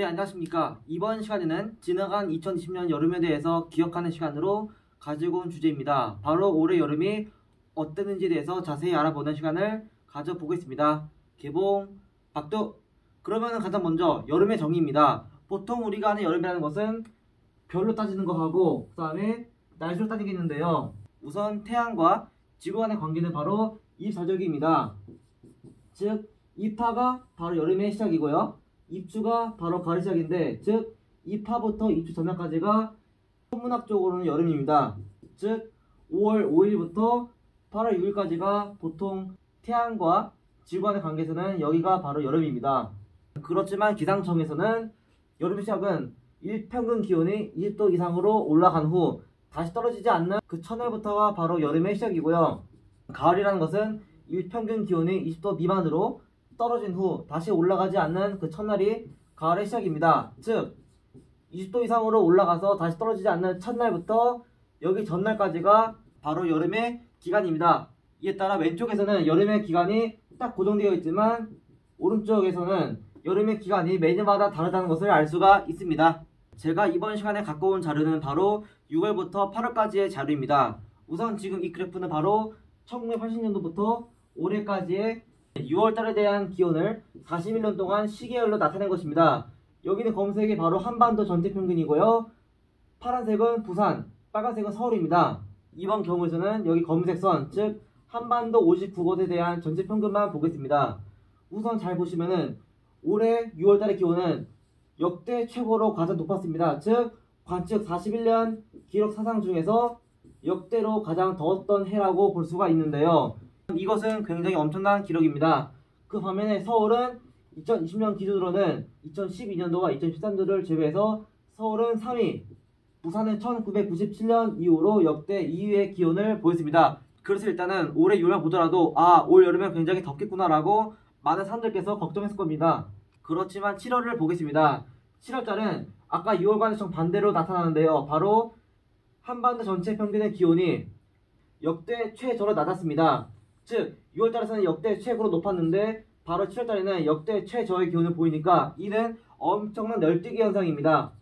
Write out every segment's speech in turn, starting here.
네, 안녕하십니까. 이번 시간에는 지나간 2020년 여름에 대해서 기억하는 시간으로 가지고 온 주제입니다. 바로 올해 여름이 어땠는지에 대해서 자세히 알아보는 시간을 가져보겠습니다. 개봉 박두. 그러면 가장 먼저 여름의 정의입니다. 보통 우리가 아는 여름이라는 것은 별로 따지는 거 하고 그 다음에 날씨로 따지겠는데요. 우선 태양과 지구 간의 관계는 바로 입사절기입니다. 즉 입하가 바로 여름의 시작이고요. 입추가 바로 가을 시작인데, 즉 입하부터 입추 전날까지가 천문학적으로는 여름입니다. 즉 5월 5일부터 8월 6일까지가 보통 태양과 지구 간의 관계에서는 여기가 바로 여름입니다. 그렇지만 기상청에서는 여름 시작은 일평균 기온이 20도 이상으로 올라간 후 다시 떨어지지 않는 그 첫날부터가 바로 여름의 시작이고요. 가을이라는 것은 일평균 기온이 20도 미만으로 떨어진 후 다시 올라가지 않는 그 첫날이 가을의 시작입니다. 즉 20도 이상으로 올라가서 다시 떨어지지 않는 첫날부터 여기 전날까지가 바로 여름의 기간입니다. 이에 따라 왼쪽에서는 여름의 기간이 딱 고정되어 있지만 오른쪽에서는 여름의 기간이 매년마다 다르다는 것을 알 수가 있습니다. 제가 이번 시간에 갖고 온 자료는 바로 6월부터 8월까지의 자료입니다. 우선 지금 이 그래프는 바로 1980년도부터 올해까지의 6월달에 대한 기온을 41년 동안 시계열로 나타낸 것입니다. 여기는 검은색이 바로 한반도 전체 평균이고요. 파란색은 부산, 빨간색은 서울입니다. 이번 경우에서는 여기 검은색 선, 즉 한반도 59곳에 대한 전체 평균만 보겠습니다. 우선 잘 보시면은 올해 6월달의 기온은 역대 최고로 가장 높았습니다. 즉 관측 41년 기록 사상 중에서 역대로 가장 더웠던 해라고 볼 수가 있는데요. 이것은 굉장히 엄청난 기록입니다. 그 반면에 서울은 2020년 기준으로는 2012년도와 2013년도를 제외해서 서울은 3위, 부산은 1997년 이후로 역대 2위의 기온을 보였습니다. 그래서 일단은 올해 6월 보더라도 올 여름에 굉장히 덥겠구나라고 많은 사람들께서 걱정했을 겁니다. 그렇지만 7월을 보겠습니다. 7월달은 아까 6월과는 정반대로 나타나는데요. 바로 한반도 전체 평균의 기온이 역대 최저로 낮았습니다. 즉 6월달에서는 역대 최고로 높았는데 바로 7월달에는 역대 최저의 기온을 보이니까 이는 엄청난 널뛰기 현상입니다.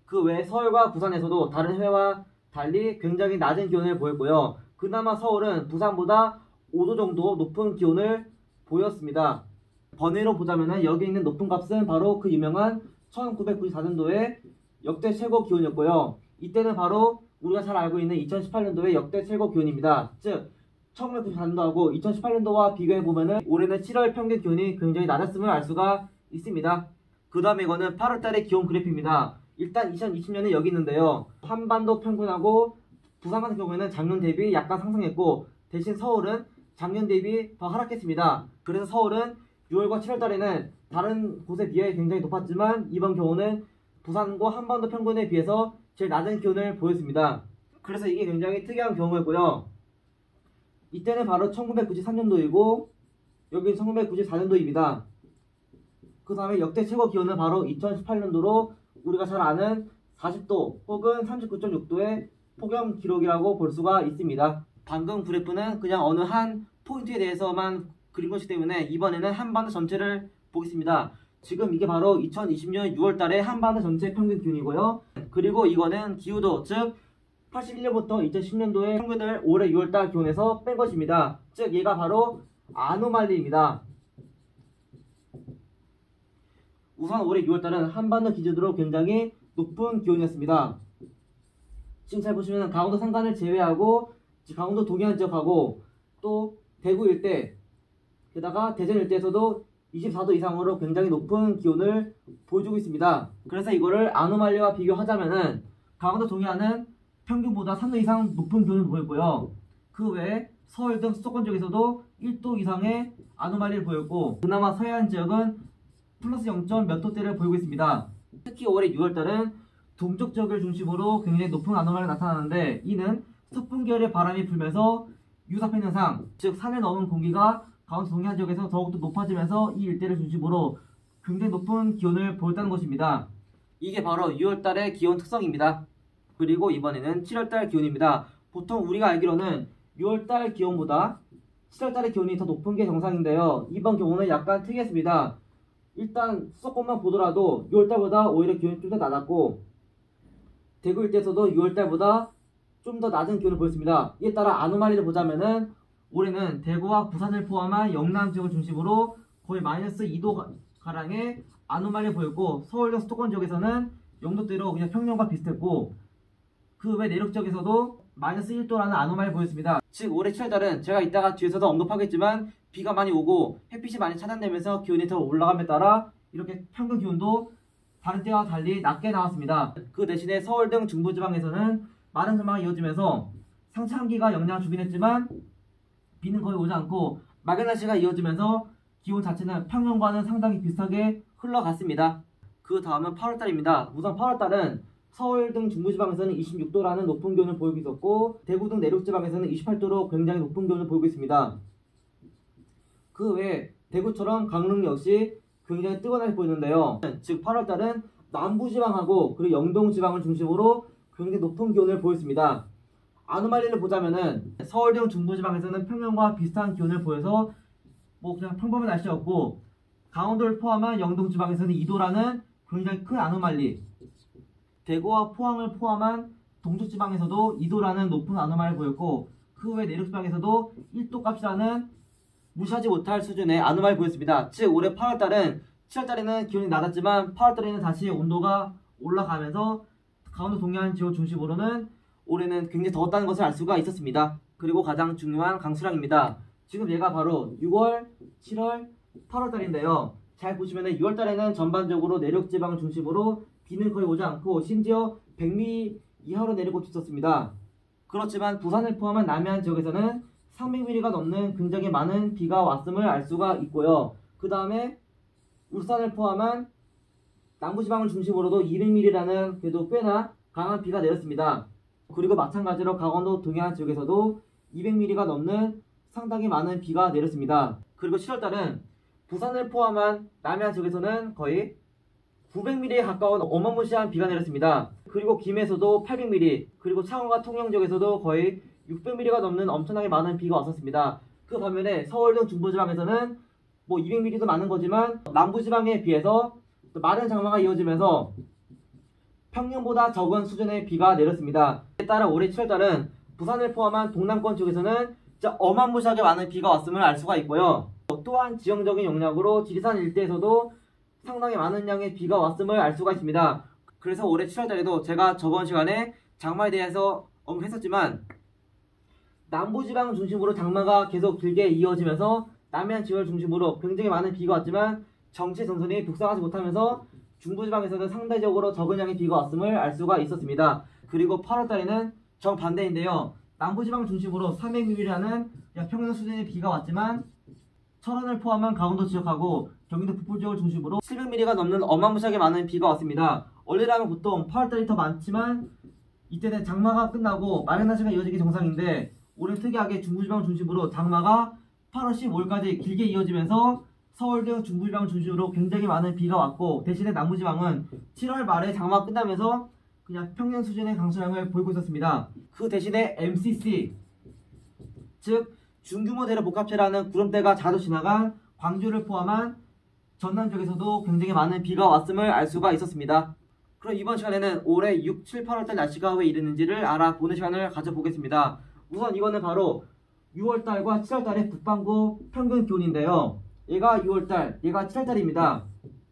그 외 서울과 부산에서도 다른 해와 달리 굉장히 낮은 기온을 보였고요. 그나마 서울은 부산보다 5도 정도 높은 기온을 보였습니다. 번외로 보자면 여기 있는 높은 값은 바로 그 유명한 1994년도의 역대 최고 기온이었고요. 이때는 바로 우리가 잘 알고 있는 2018년도의 역대 최고 기온입니다. 즉 1994년도하고 2018년도와 비교해보면 올해는 7월 평균 기온이 굉장히 낮았음을 알 수가 있습니다. 그 다음에 이거는 8월달의 기온 그래프입니다. 일단 2020년에 여기 있는데요. 한반도 평균하고 부산 같은 경우에는 작년 대비 약간 상승했고 대신 서울은 작년 대비 더 하락했습니다. 그래서 서울은 6월과 7월달에는 다른 곳에 비해 굉장히 높았지만 이번 경우는 부산과 한반도 평균에 비해서 제일 낮은 기온을 보였습니다. 그래서 이게 굉장히 특이한 경우였고요. 이때는 바로 1993년도이고 여기는 1994년도입니다. 그 다음에 역대 최고 기온은 바로 2018년도로 우리가 잘 아는 40도 혹은 39.6도의 폭염 기록이라고 볼 수가 있습니다. 방금 그래프는 그냥 어느 한 포인트에 대해서만 그린 것이기 때문에 이번에는 한반도 전체를 보겠습니다. 지금 이게 바로 2020년 6월달의 한반도 전체 평균 기온이고요. 그리고 이거는 기후도, 즉 81년부터 2010년도의 평균을 올해 6월달 기온에서 뺀 것입니다. 즉 얘가 바로 아노말리입니다. 우선 올해 6월달은 한반도 기준으로 굉장히 높은 기온이었습니다. 지금 잘 보시면 강원도 산간을 제외하고 강원도 동해안 지역하고 또 대구 일대 게다가 대전 일대에서도 24도 이상으로 굉장히 높은 기온을 보여주고 있습니다. 그래서 이거를 아노말리와 비교하자면은 강원도 동해안은 평균보다 3도 이상 높은 기온을 보였고요. 그 외에 서울 등 수도권 지역에서도 1도 이상의 아노말리를 보였고 그나마 서해안 지역은 플러스 0. 몇 도대를 보이고 있습니다. 특히 올해 6월달은 동쪽 지역을 중심으로 굉장히 높은 아노말리가 나타나는데 이는 서풍 계열의 바람이 불면서 유사편 현상, 즉 산을 넘은 공기가 강원도 동해안 지역에서 더욱더 높아지면서 이 일대를 중심으로 굉장히 높은 기온을 보였다는 것입니다. 이게 바로 6월달의 기온 특성입니다. 그리고 이번에는 7월달 기온입니다. 보통 우리가 알기로는 6월달 기온보다 7월달의 기온이 더 높은 게 정상인데요. 이번 경우는 약간 특이했습니다. 일단 수도권만 보더라도 6월달보다 오히려 기온이 좀 더 낮았고, 대구 일대에서도 6월달보다 좀 더 낮은 기온을 보였습니다. 이에 따라 아노말리를 보자면은 올해는 대구와 부산을 포함한 영남 지역을 중심으로 거의 마이너스 2도 가량의 아노말리를 보였고, 서울과 수도권 지역에서는 영도대로 그냥 평년과 비슷했고, 그 외 내륙 지역에서도 마이너스 1도라는 아노말리를 보였습니다. 즉 올해 7월달은 제가 이따가 뒤에서도 언급하겠지만 비가 많이 오고 햇빛이 많이 차단되면서 기온이 더 올라감에 따라 이렇게 평균 기온도 다른 때와 달리 낮게 나왔습니다. 그 대신에 서울 등 중부지방에서는 마른 전망이 이어지면서 상차감기가 영향을 주긴 했지만 비는 거의 오지 않고 맑은 날씨가 이어지면서 기온 자체는 평년과는 상당히 비슷하게 흘러갔습니다. 그 다음은 8월달입니다. 우선 8월달은 서울 등 중부지방에서는 26도라는 높은 기온을 보이고 있었고, 대구 등 내륙지방에서는 28도로 굉장히 높은 기온을 보이고 있습니다. 그 외에 대구처럼 강릉 역시 굉장히 뜨거운 날이 보이는데요. 즉 8월달은 남부지방하고 그리고 영동지방을 중심으로 굉장히 높은 기온을 보였습니다. 아노말리를 보자면은 서울 등 중부지방에서는 평년과 비슷한 기온을 보여서 그냥 평범한 날씨였고, 강원도를 포함한 영동지방에서는 2도라는 굉장히 큰 아노말리, 대구와 포항을 포함한 동쪽지방에서도 2도라는 높은 아노말리를 보였고, 그 외 내륙지방에서도 1도 값이라는 무시하지 못할 수준의 아노말리를 보였습니다. 즉 올해 8월달은 7월달에는 기온이 낮았지만 8월달에는 다시 온도가 올라가면서 강원도 동해안 지역 중심으로는 올해는 굉장히 더웠다는 것을 알 수가 있었습니다. 그리고 가장 중요한 강수량입니다. 지금 얘가 바로 6월, 7월, 8월달인데요. 잘 보시면 6월달에는 전반적으로 내륙지방을 중심으로 비는 거의 오지 않고 심지어 100mm 이하로 내리고 있었습니다. 그렇지만 부산을 포함한 남해안 지역에서는 300mm가 넘는 굉장히 많은 비가 왔음을 알 수가 있고요. 그 다음에 울산을 포함한 남부지방을 중심으로도 200mm라는 그래도 꽤나 강한 비가 내렸습니다. 그리고 마찬가지로 강원도 동해안 지역에서도 200mm가 넘는 상당히 많은 비가 내렸습니다. 그리고 7월달은 부산을 포함한 남해안 지역에서는 거의 900mm에 가까운 어마무시한 비가 내렸습니다. 그리고 김해에서도 800mm, 그리고 창원과 통영 지역에서도 거의 600mm가 넘는 엄청나게 많은 비가 왔었습니다. 그 반면에 서울 등 중부지방에서는 200mm도 많은 거지만 남부지방에 비해서 마른 장마가 이어지면서 평년보다 적은 수준의 비가 내렸습니다. 이에 따라 올해 7월달은 부산을 포함한 동남권 지역에서는 진짜 어마무시하게 많은 비가 왔음을 알 수가 있고요. 또한 지형적인 영향으로 지리산 일대에서도 상당히 많은 양의 비가 왔음을 알 수가 있습니다. 그래서 올해 7월달에도 제가 저번 시간에 장마에 대해서 언급했었지만 남부지방 중심으로 장마가 계속 길게 이어지면서 남해안 지역을 중심으로 굉장히 많은 비가 왔지만 정체 전선이 북상하지 못하면서 중부지방에서는 상대적으로 적은 양의 비가 왔음을 알 수가 있었습니다. 그리고 8월달에는 정반대인데요. 남부지방을 중심으로 300mm라는 평년 수준의 비가 왔지만 철원을 포함한 강원도 지역하고 경기도 북부 지역을 중심으로 700mm가 넘는 어마무시하게 많은 비가 왔습니다. 원래라면 보통 8월달이 더 많지만 이때는 장마가 끝나고 마른 날씨가 이어지기 정상인데 올해는 특이하게 중부지방을 중심으로 장마가 8월 15일까지 길게 이어지면서 서울 등 중부지방을 중심으로 굉장히 많은 비가 왔고, 대신에 남부지방은 7월 말에 장마가 끝나면서 그냥 평년 수준의 강수량을 보이고 있었습니다. 그 대신에 MCC, 즉 중규모 대륙 복합체라는 구름대가 자주 지나간 광주를 포함한 전남 지역에서도 굉장히 많은 비가 왔음을 알 수가 있었습니다. 그럼 이번 시간에는 올해 6, 7, 8월달 날씨가 왜 이랬는지를 알아보는 시간을 가져보겠습니다. 우선 이거는 바로 6월달과 7월달의 북반구 평균 기온인데요. 얘가 6월달, 얘가 7월달입니다.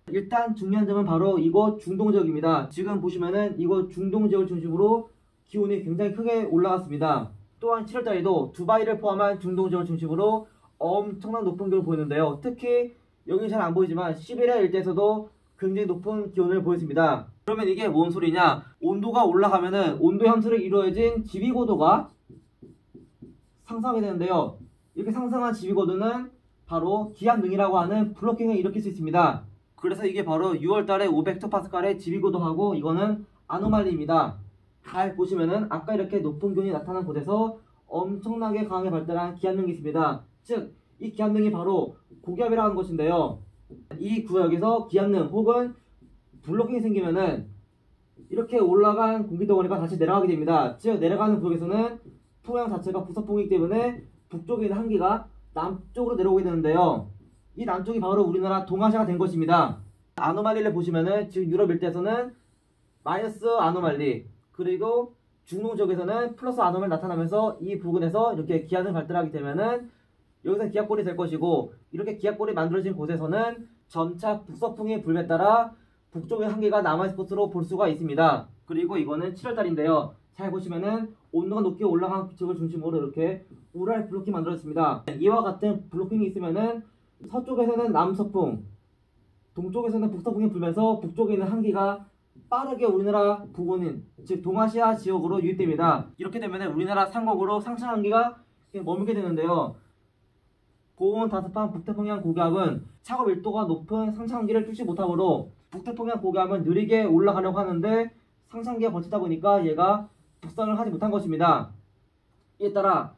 일단 중요한 점은 바로 이곳 중동 지역입니다. 지금 보시면은 이곳 중동 지역을 중심으로 기온이 굉장히 크게 올라갔습니다. 또한 7월달에도 두바이를 포함한 중동 지역을 중심으로 엄청난 높은 기온을 보이는데요. 특히 여기 잘 안 보이지만 시베리아 일대에서도 굉장히 높은 기온을 보였습니다. 그러면 이게 뭔 소리냐? 온도가 올라가면은 온도 함수를 이루어진 지위고도가 상승하게 되는데요. 이렇게 상승한 지위고도는 바로 기압능이라고 하는 블로킹을 일으킬 수 있습니다. 그래서 이게 바로 6월달에 500헥토파스칼의 지위고도하고 이거는 아노말리입니다. 잘 보시면은 아까 이렇게 높은 기온이 나타난 곳에서 엄청나게 강하게 발달한 기압능이 있습니다. 즉 이 기압능이 바로 고기압이라는 것인데요. 이 구역에서 기압능 혹은 블로킹이 생기면은 이렇게 올라간 공기 덩어리가 다시 내려가게 됩니다. 즉 내려가는 구역에서는 풍향 자체가 부서풍이기 때문에 북쪽에 있는 한기가 남쪽으로 내려오게 되는데요. 이 남쪽이 바로 우리나라 동아시아가 된 것입니다. 아노말리를 보시면은 지금 유럽 일대에서는 마이너스 아노말리, 그리고 중동 지역에서는 플러스 아노말리 나타나면서 이 부근에서 이렇게 기압을 발달하게 되면은 여기서 기압골이 될 것이고, 이렇게 기압골이 만들어진 곳에서는 점차 북서풍의 불에 따라 북쪽의 한기가 남아있을 것으로 볼 수가 있습니다. 그리고 이거는 7월달인데요. 잘 보시면은 온도가 높게 올라간 지역을 중심으로 이렇게 우랄 블로킹이 만들어졌습니다. 이와 같은 블로킹이 있으면은 서쪽에서는 남서풍, 동쪽에서는 북서풍이 불면서 북쪽에 있는 한기가 빠르게 우리나라 부근인, 즉 동아시아 지역으로 유입됩니다. 이렇게 되면 우리나라 상공으로 상승 한기가 머물게 되는데요. 고온 다습한 북태평양 고기압은 차고 밀도가 높은 상승 한기를 뚫지 못하므로 북태평양 고기압은 느리게 올라가려고 하는데 상승 한기가 버티다 보니까 얘가 북상을 하지 못한 것입니다. 이에 따라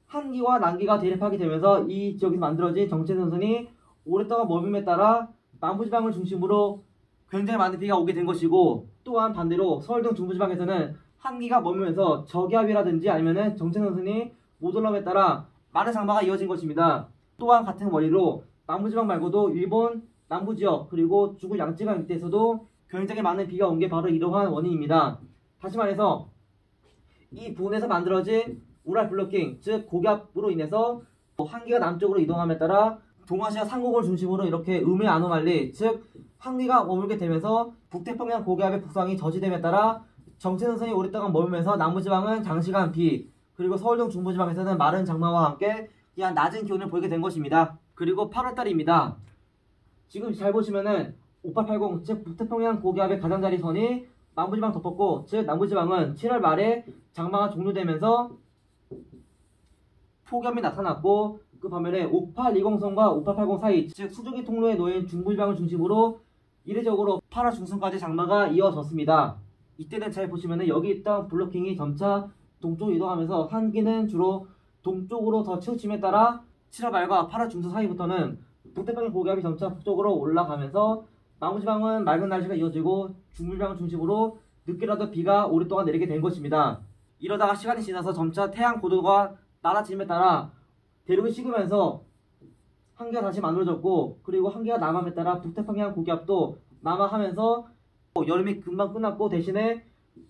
한기와 난기가 대립하게 되면서 이 지역에서 만들어진 정체선선이 오랫동안 머금에 따라 남부지방을 중심으로 굉장히 많은 비가 오게 된 것이고, 또한 반대로 서울 등 중부지방에서는 한기가 머물면서 저기압이라든지 아니면은 정체선선이 못 올라옴에 따라 많은 장마가 이어진 것입니다. 또한 같은 원리로 남부지방 말고도 일본 남부지역 그리고 중국 양쯔강 일대에서도 굉장히 많은 비가 온 게 바로 이러한 원인입니다. 다시 말해서 이 부분에서 만들어진 우랄 블로킹, 즉 고기압으로 인해서 한기가 남쪽으로 이동함에 따라 동아시아 상공을 중심으로 이렇게 음의 아노말리, 즉 한기가 머물게 되면서 북태평양 고기압의 북상이 저지됨에 따라 정체선선이 오랫동안 머물면서 남부지방은 장시간 비, 그리고 서울 등 중부지방에서는 마른 장마와 함께 그냥 낮은 기온을 보이게 된 것입니다. 그리고 8월달입니다. 지금 잘 보시면은 5880, 즉 북태평양 고기압의 가장자리 선이 남부지방 덮었고, 즉 남부지방은 7월 말에 장마가 종료되면서 폭염이 나타났고, 그 반면에 5820선과 5880 사이, 즉 수증기 통로에 놓인 중부지방을 중심으로 이례적으로 8월 중순까지 장마가 이어졌습니다. 이때는 잘 보시면은 여기 있던 블로킹이 점차 동쪽으로 이동하면서 한기는 주로 동쪽으로 더 치우침에 따라 7월 말과 8월 중순 사이부터는 북태평양 고기압이 점차 북쪽으로 올라가면서 남부지방은 맑은 날씨가 이어지고 중부지방을 중심으로 늦게라도 비가 오랫동안 내리게 된 것입니다. 이러다가 시간이 지나서 점차 태양 고도가 낮아짐에 따라 대륙이 식으면서 한기가 다시 만들어졌고, 그리고 한기가 남함에 따라 북태평양 고기압도 남하하면서 여름이 금방 끝났고, 대신에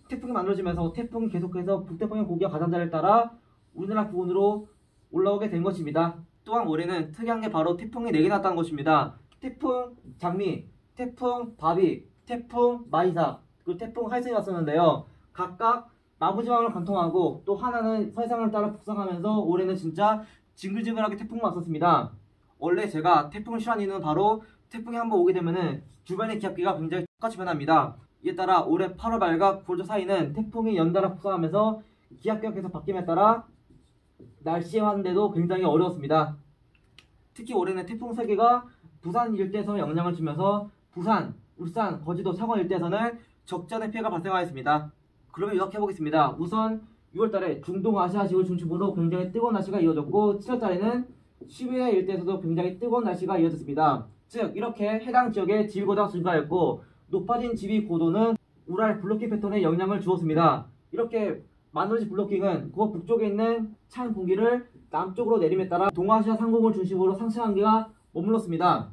태풍이 만들어지면서 태풍이 계속해서 북태평양 고기압 가장자리를 따라 우리나라 부근으로 올라오게 된 것입니다. 또한 올해는 특이한 게 바로 태풍이 4개 났다는 것입니다. 태풍 장미, 태풍 바비, 태풍 마이사, 그리고 태풍 하이슨이 왔었는데요. 각각 남부지방을 관통하고 또 하나는 서해상을 따라 북상하면서 올해는 진짜 징글징글하게 태풍이 왔었습니다. 원래 제가 태풍을 싫어하는 이유는 바로 태풍이 한번 오게 되면은 주변의 기압기가 굉장히 똑같이 변합니다. 이에 따라 올해 8월 말과 9월 사이는 태풍이 연달아 북상하면서 기압기가 계속 바뀜에 따라 날씨의 환대도 굉장히 어려웠습니다. 특히 올해는 태풍 3개가 부산 일대에서 영향을 주면서 부산, 울산, 거제도, 창원 일대에서는 적지 않은 피해가 발생하였습니다. 그러면 요약해보겠습니다. 우선 6월달에 중동아시아 지역을 중심으로 굉장히 뜨거운 날씨가 이어졌고, 7월달에는 시베리아 일대에서도 굉장히 뜨거운 날씨가 이어졌습니다. 즉 이렇게 해당 지역의 지위고도가 증가했고, 높아진 지위 고도는 우랄 블로킹 패턴에 영향을 주었습니다. 이렇게 만들어진 블로킹은 그 북쪽에 있는 찬 공기를 남쪽으로 내림에 따라 동아시아 상공을 중심으로 상승 한기가 머물렀습니다.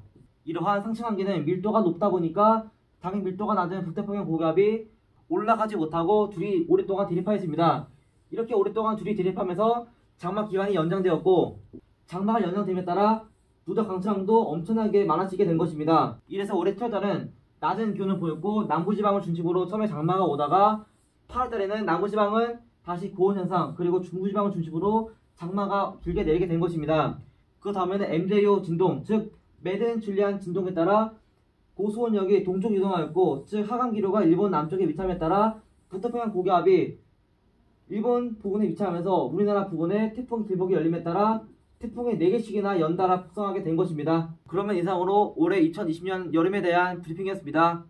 이러한 상승 한기는 밀도가 높다 보니까 당일 밀도가 낮은 북태평양 고기압이 올라가지 못하고 둘이 오랫동안 대립하였습니다. 이렇게 오랫동안 둘이 대립하면서 장마 기간이 연장되었고, 장마가 연장됨에 따라 누적 강수량도 엄청나게 많아지게 된 것입니다. 이래서 올해 7월달은 낮은 기온을 보였고, 남부지방을 중심으로 처음에 장마가 오다가 8월달에는 남부지방은 다시 고온현상, 그리고 중부지방을 중심으로 장마가 길게 내리게 된 것입니다. 그 다음에는 MJO 진동, 즉 매든 줄리안 진동에 따라 고수온역이 동쪽 이동하였고, 즉 하강기류가 일본 남쪽에 위치함에 따라 북태평양 고기압이 일본 부근에 위치하면서 우리나라 부근에 태풍 길목이 열림에 따라 태풍이 4개씩이나 연달아 북상하게 된 것입니다. 그러면 이상으로 올해 2020년 여름에 대한 브리핑이었습니다.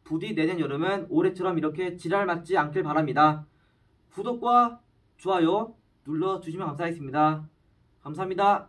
부디 내년 여름은 올해처럼 이렇게 지랄 맞지 않길 바랍니다. 구독과 좋아요 눌러주시면 감사하겠습니다. 감사합니다.